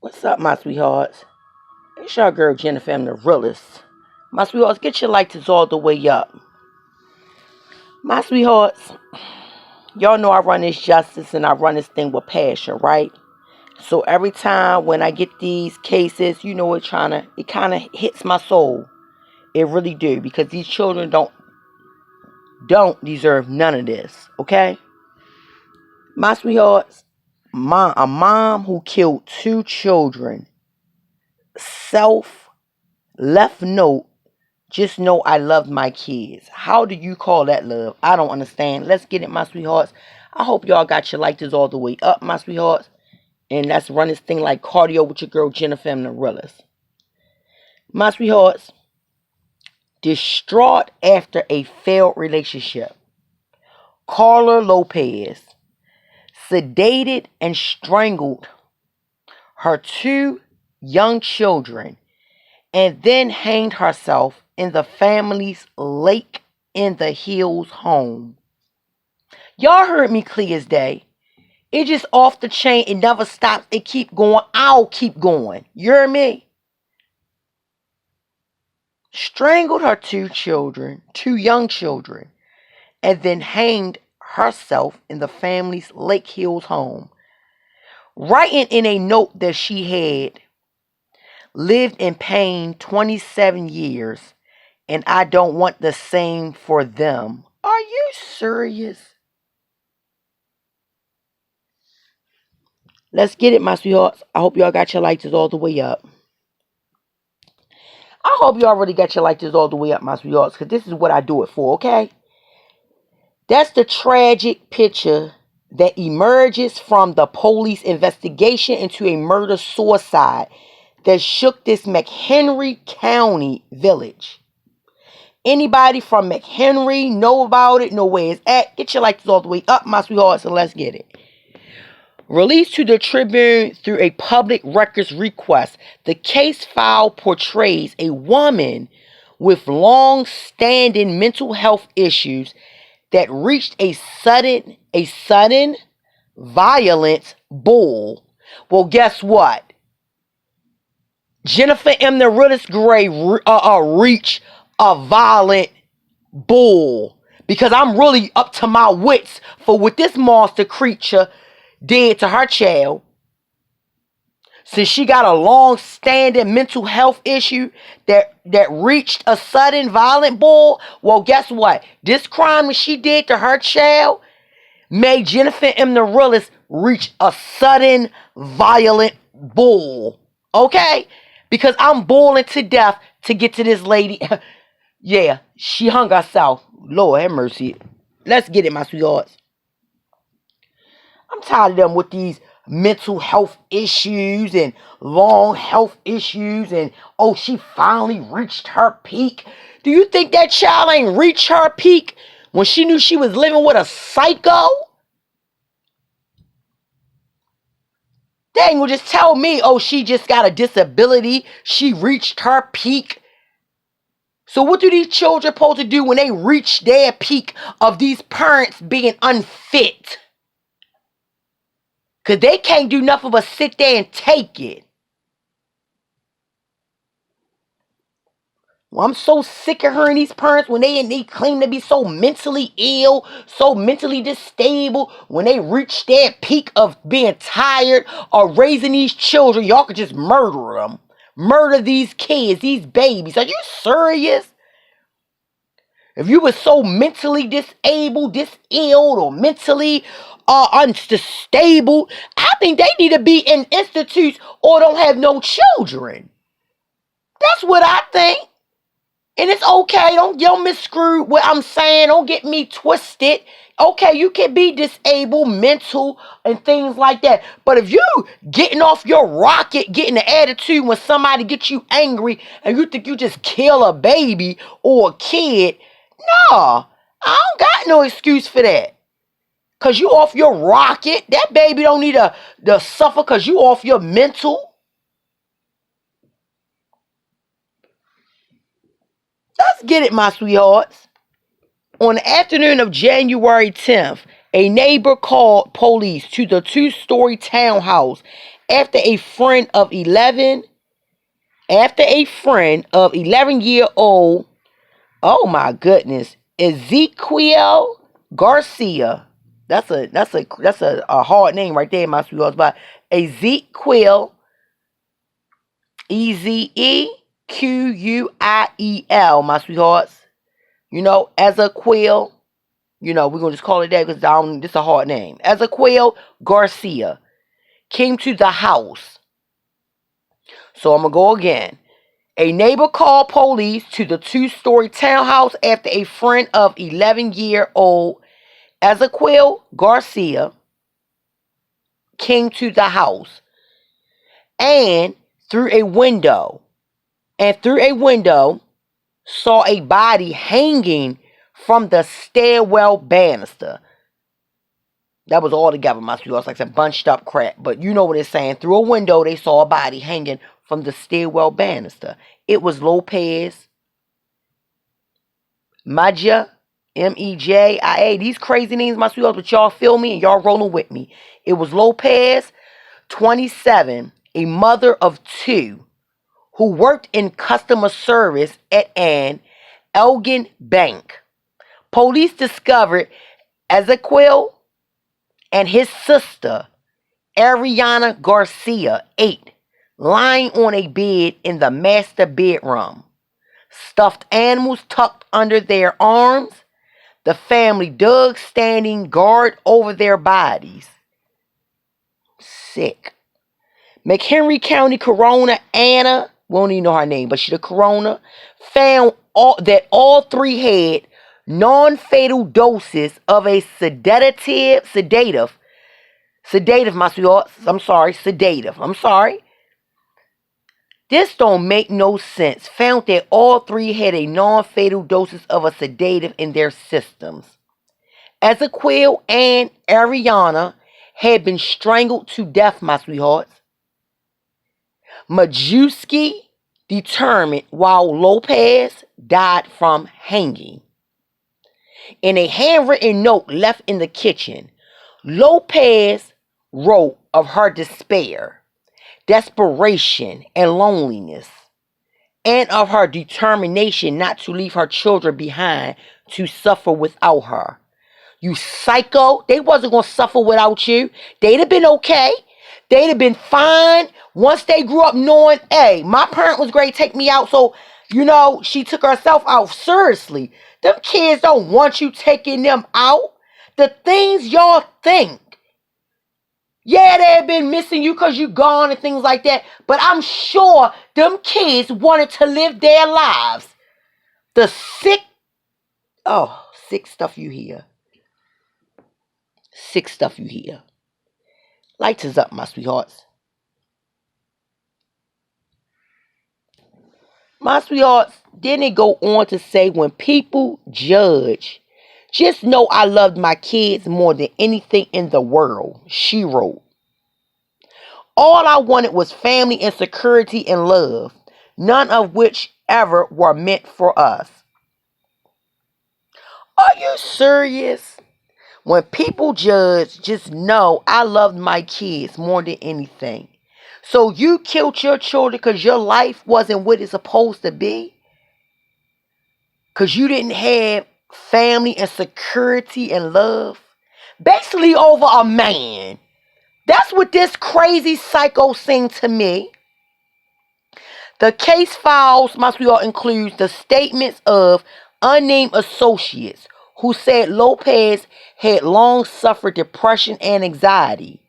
What's up, my sweethearts? It's your girl Jennifer, I'm the realest. My sweethearts, get your lighters all the way up. My sweethearts, y'all know I run this justice and I run this thing with passion, right? So every time when I get these cases, you know it kind of hits my soul. It really do, because these children don't deserve none of this, okay? My sweethearts, a mom who killed two children, self left note. Just know I love my kids. How do you call that love? I don't understand. Let's get it, my sweethearts. I hope y'all got your lighters all the way up, my sweethearts. And let's run this thing like cardio with your girl Jennifer and the realest. My sweethearts, distraught after a failed relationship, Carla Lopez sedated and strangled her two young children and then hanged herself in the family's Lake in the Hills home. Y'all heard me clear as day. It just off the chain. It never stops. It keep going. I'll keep going. You hear me? Strangled her two young children, and then hanged herself in the family's Lake Hills home. Writing in a note that she had lived in pain 27 years, and I don't want the same for them. Are you serious? Let's get it, my sweethearts. I hope y'all got your lighters all the way up. I hope you already got your lighters all the way up, my sweethearts, because this is what I do it for, okay? That's the tragic picture that emerges from the police investigation into a murder-suicide that shook this McHenry County village. Anybody from McHenry know about it, know where it's at? Get your lighters all the way up, my sweethearts, and let's get it. Released to the Tribune through a public records request, the case file portrays a woman with long-standing mental health issues that reached a sudden violent bull. Well, guess what? Jennifer M. the realest Gray reached a violent bull, because I'm really up to my wits for what this monster creature did to her child. Since she got a long-standing mental health issue that reached a sudden violent bull, well, guess what? This crime that she did to her child made Jennifer M. the realest reach a sudden violent bull. Okay? Because I'm bulling to death to get to this lady. Yeah, she hung herself. Lord have mercy. Let's get it, my sweethearts. I'm tired of them with these mental health issues and long health issues and, oh, she finally reached her peak. Do you think that child ain't reached her peak when she knew she was living with a psycho? They ain't gonna just tell me, oh, she just got a disability, she reached her peak. So what do these children supposed to do when they reach their peak of these parents being unfit? Because they can't do nothing but sit there and take it. Well, I'm so sick of hearing these parents when they claim to be so mentally ill, so mentally disable. When they reach their peak of being tired or raising these children, y'all could just murder them. Murder these kids, these babies. Are you serious? If you were so mentally disabled, disilled, or mentally unstable, I think they need to be in institutes or don't have no children. That's what I think. And it's okay. Don't misconstrue what I'm saying. Don't get me twisted. Okay, you can be disabled, mental, and things like that. But if you getting off your rocket, getting the attitude when somebody gets you angry and you think you just kill a baby or a kid, nah, I don't got no excuse for that. Because you off your rocket. That baby don't need to suffer because you off your mental. Let's get it, my sweethearts. On the afternoon of January 10th, a neighbor called police to the two-story townhouse after a friend of 11-year-old, oh my goodness, Ezequiel Garcia. That's a hard name right there, my sweethearts. But Ezequiel, Ezequiel, my sweethearts. Ezequiel. We're going to just call it that because this is a hard name. Ezequiel Garcia came to the house. So I'm going to go again. A neighbor called police to the 2-story townhouse after a friend of 11-year-old Ezequiel Garcia came to the house and through a window saw a body hanging from the stairwell banister. That was all together, my sweethearts, like some bunched up crap. But you know what it's saying. Through a window, they saw a body hanging from the stairwell banister. It was Lopez Mejia, Mejia. These crazy names, my sweethearts, but y'all feel me and y'all rolling with me. It was Lopez, 27, a mother of 2, who worked in customer service at an Elgin bank. Police discovered Ezequiel and his sister, Ariana Garcia, 8, lying on a bed in the master bedroom. Stuffed animals tucked under their arms. The family dug standing guard over their bodies. Sick. McHenry County Coroner Anna, we don't even know her name, but she's the coroner, found that all 3 had non-fatal doses of a sedative, my sweethearts. I'm sorry. This don't make no sense. Found that all 3 had a non-fatal doses of a sedative in their systems. Ezequiel and Ariana had been strangled to death, my sweethearts. Majewski determined while Lopez died from hanging. In a handwritten note left in the kitchen, Lopez wrote of her despair, desperation, and loneliness, and of her determination not to leave her children behind to suffer without her. You psycho, they wasn't going to suffer without you. They'd have been okay. They'd have been fine once they grew up knowing, hey, my parent was great to take me out, so, she took herself out. Seriously, them kids don't want you taking them out. The things y'all think. Yeah, they've been missing you because you gone and things like that, but I'm sure them kids wanted to live their lives. The sick stuff you hear. Sick stuff you hear. Lights is up, my sweethearts. My sweethearts, then it go on to say, when people judge, just know I loved my kids more than anything in the world, she wrote. All I wanted was family and security and love, none of which ever were meant for us. Are you serious? When people judge, just know I loved my kids more than anything. So you killed your children because your life wasn't what it's supposed to be? Because you didn't have family and security and love? Basically over a man. That's what this crazy psycho seemed to me. The case files, my sweetheart, includes the statements of unnamed associates who said Lopez had long suffered depression and anxiety,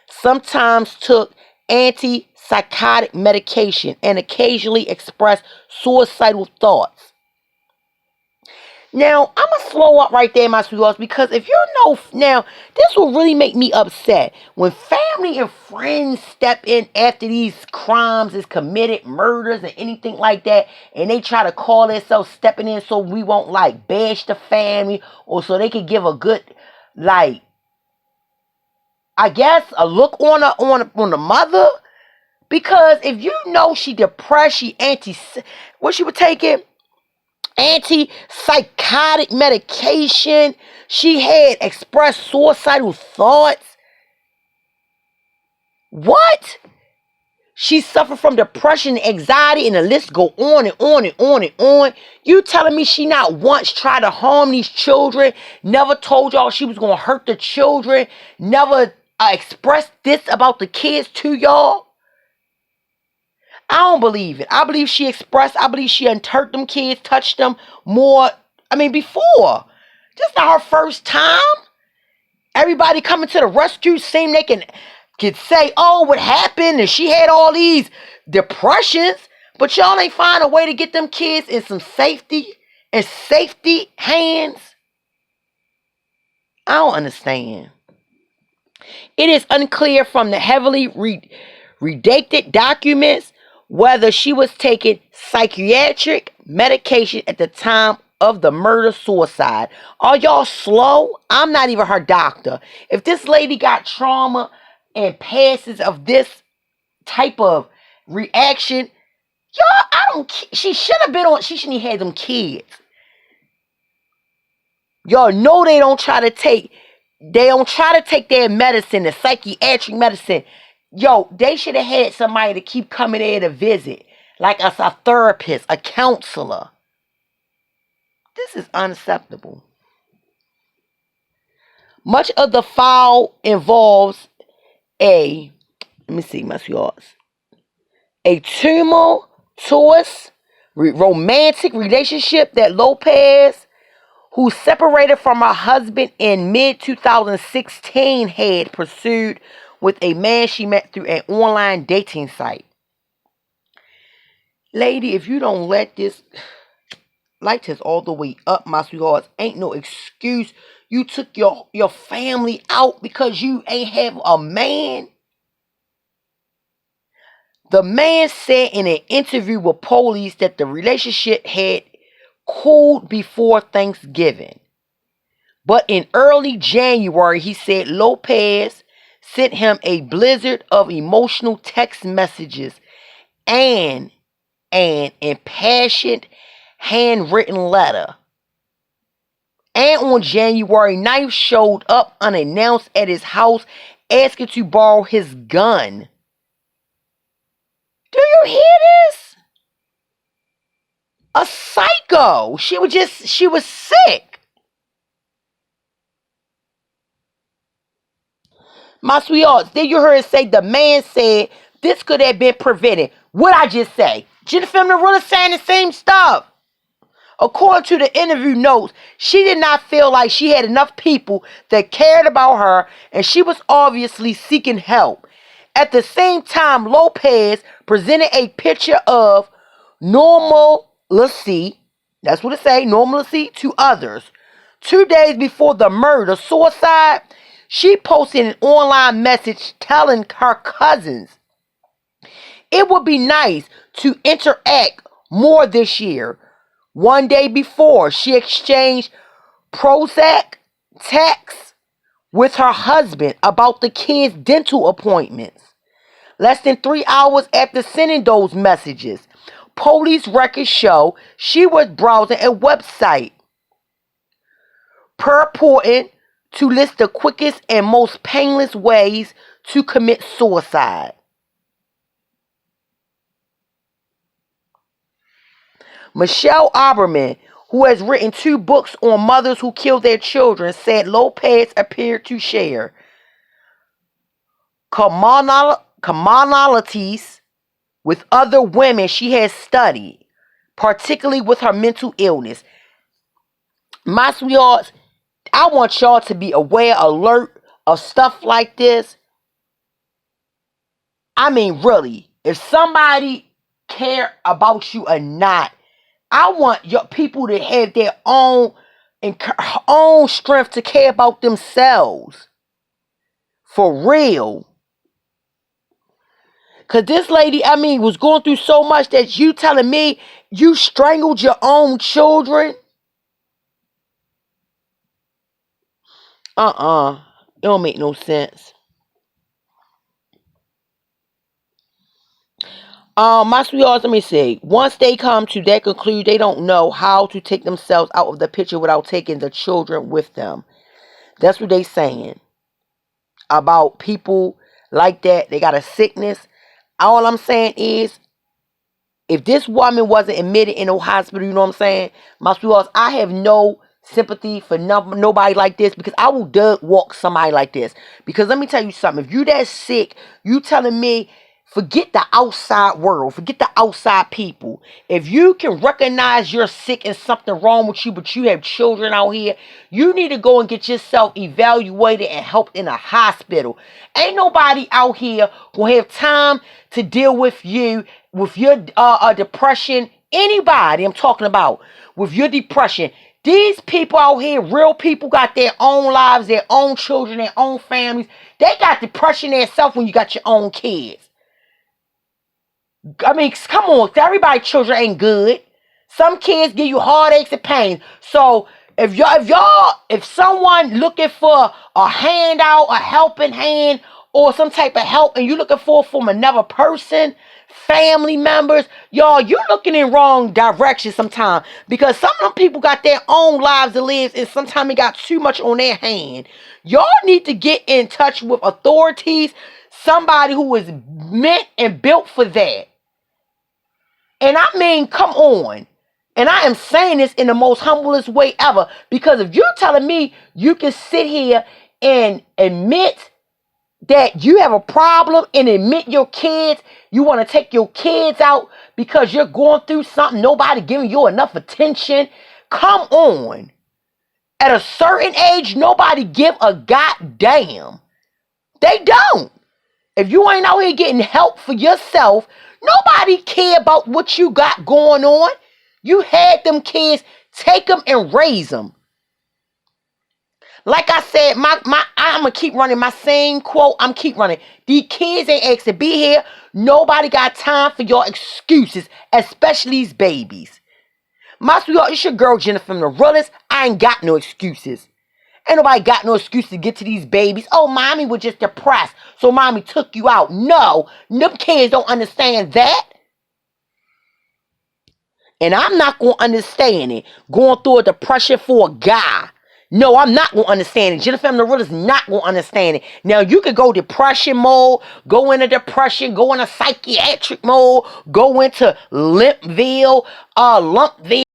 sometimes took antipsychotic medication, and occasionally expressed suicidal thoughts. Now, I'm going to slow up right there, my sweethearts, because if you know, now, this will really make me upset. When family and friends step in after these crimes is committed, murders and anything like that, and they try to call themselves stepping in so we won't, bash the family, or so they could give a good, I guess, a look on the mother. Because if you know she depressed, what she would take it? Antipsychotic medication. She had expressed suicidal thoughts. What? She suffered from depression, anxiety, and the list go on and on and on and on. You telling me she not once tried to harm these children, never told y'all she was going to hurt the children, never expressed this about the kids to y'all? I don't believe it. I believe she expressed, I believe she hurt them kids, touched them more, before. This not her first time. Everybody coming to the rescue, saying they could say, oh, what happened? And she had all these depressions. But y'all ain't find a way to get them kids in some safety hands. I don't understand. It is unclear from the heavily redacted documents whether she was taking psychiatric medication at the time of the murder-suicide. Are y'all slow? I'm not even her doctor. If this lady got trauma and passes of this type of reaction, y'all, she should have been on, she shouldn't have had them kids. Y'all know they don't try to take their medicine, the psychiatric medicine. Yo, they should have had somebody to keep coming there to visit, like a therapist, a counselor. This is unacceptable. Much of the file involves a tumultuous romantic relationship that Lopez, who separated from her husband in mid-2016, had pursued with a man she met through an online dating site. Lady, if you don't light this all the way up, my sweethearts, ain't no excuse. You took your family out because you ain't have a man. The man said in an interview with police that the relationship had cooled before Thanksgiving. But in early January, he said Lopez sent him a blizzard of emotional text messages and an impassioned handwritten letter. And on January 9th, showed up unannounced at his house asking to borrow his gun. Do you hear this? A psycho. She was sick. My sweethearts, then you heard say the man said this could have been prevented. What I just say? Jennifer Marilla saying the same stuff. According to the interview notes, she did not feel like she had enough people that cared about her, and she was obviously seeking help. At the same time, Lopez presented a picture of normalcy, that's what it say, normalcy to others. 2 days before the murder-suicide, she posted an online message telling her cousins it would be nice to interact more this year. 1 day before, she exchanged Prozac texts with her husband about the kids' dental appointments. Less than 3 hours after sending those messages, police records show she was browsing a website purporting to list the quickest and most painless ways to commit suicide. Michelle Oberman, who has written 2 books on mothers who kill their children, said Lopez appeared to share commonalities with other women she has studied, particularly with her mental illness. My sweethearts, I want y'all to be aware, alert of stuff like this. Really, if somebody care about you or not, I want your people to have their own strength to care about themselves. For real. Because this lady, was going through so much that you telling me you strangled your own children? It don't make no sense. My sweethearts, let me see. Once they come to that conclusion, they don't know how to take themselves out of the picture without taking the children with them. That's what they saying about people. like that. They got a sickness. All I'm saying is, if this woman wasn't admitted in a hospital, you know what I'm saying? My sweethearts, I have no sympathy for nobody like this, because I will dug walk somebody like this. Because let me tell you something. If you that sick, you telling me, forget the outside world. Forget the outside people. If you can recognize you're sick and something wrong with you, but you have children out here, you need to go and get yourself evaluated and helped in a hospital. Ain't nobody out here gonna have time to deal with you, with your depression. Anybody I'm talking about with your depression. These people out here, real people, got their own lives, their own children, their own families. They got depression themselves when you got your own kids. I mean, come on, everybody's children ain't good. Some kids give you heartaches and pains. So if someone looking for a handout, a helping hand, or some type of help, and you looking for from another person, family members, y'all, you looking in wrong direction sometimes, because some of them people got their own lives to live, and sometimes they got too much on their hand. Y'all need to get in touch with authorities, somebody who is meant and built for that. And I mean, come on. And I am saying this in the most humblest way ever. Because if you're telling me you can sit here and admit that you have a problem and admit your kids, you want to take your kids out because you're going through something, nobody giving you enough attention. Come on. At a certain age, nobody give a goddamn. They don't. If you ain't out here getting help for yourself, nobody care about what you got going on. You had them kids, take them and raise them. Like I said, I'm going to keep running my same quote. I'm keep running. These kids ain't asked to be here. Nobody got time for your excuses, especially these babies. My sweetheart, it's your girl Jennifer from the Realest. I ain't got no excuses. Ain't nobody got no excuse to get to these babies. Oh, mommy was just depressed, so mommy took you out. No, them kids don't understand that. And I'm not going to understand it. Going through a depression for a guy. No, I'm not going to understand it. Jennifer from the Realest is not going to understand it. Now, you could go depression mode, go into depression, go into psychiatric mode, go into Lumpville.